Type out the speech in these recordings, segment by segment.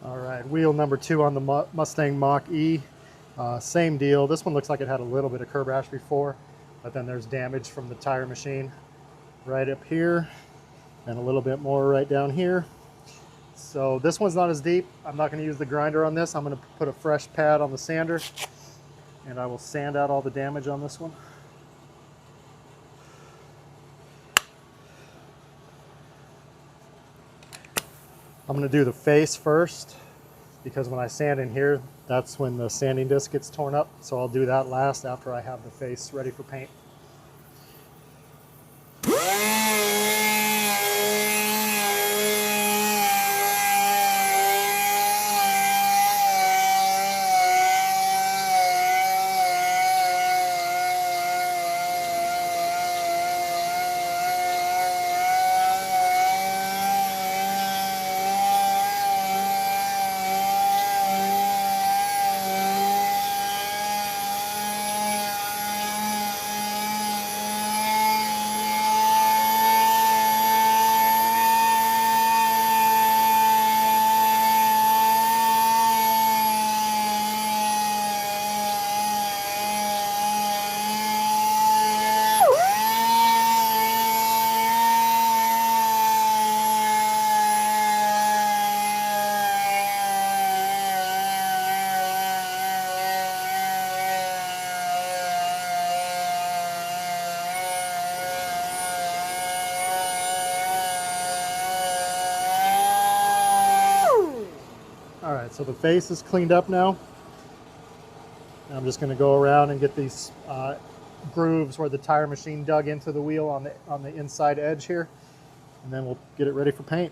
All right, wheel number 2 on the Mustang Mach-E. Same deal. This one looks like it had a little bit of curb rash before, but then there's damage from the tire machine right up here and a little bit more right down here. So this one's not as deep. I'm not going to use the grinder on this. I'm going to put a fresh pad on the sander and I will sand out all the damage on this one. I'm going to do the face first because when I sand in here, that's when the sanding disc gets torn up. So I'll do that last after I have the face ready for paint. Alright, so the face is cleaned up now. And I'm just going to go around and get these grooves where the tire machine dug into the wheel on the inside edge here. And then we'll get it ready for paint.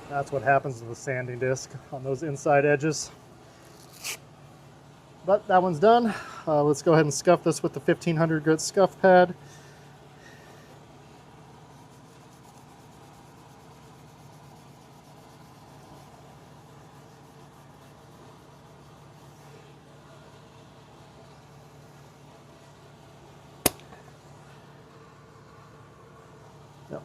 That's what happens to the sanding disc on those inside edges. But that one's done. Let's go ahead and scuff this with the 1500 grit scuff pad. Yep.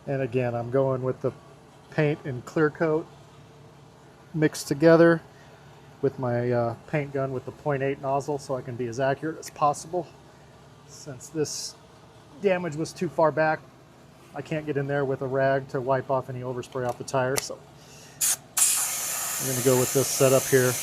And again, I'm going with the paint and clear coat mixed together with my paint gun with the 0.8 nozzle so I can be as accurate as possible. Since this damage was too far back, I can't get in there with a rag to wipe off any overspray off the tire, so I'm going to go with this setup here.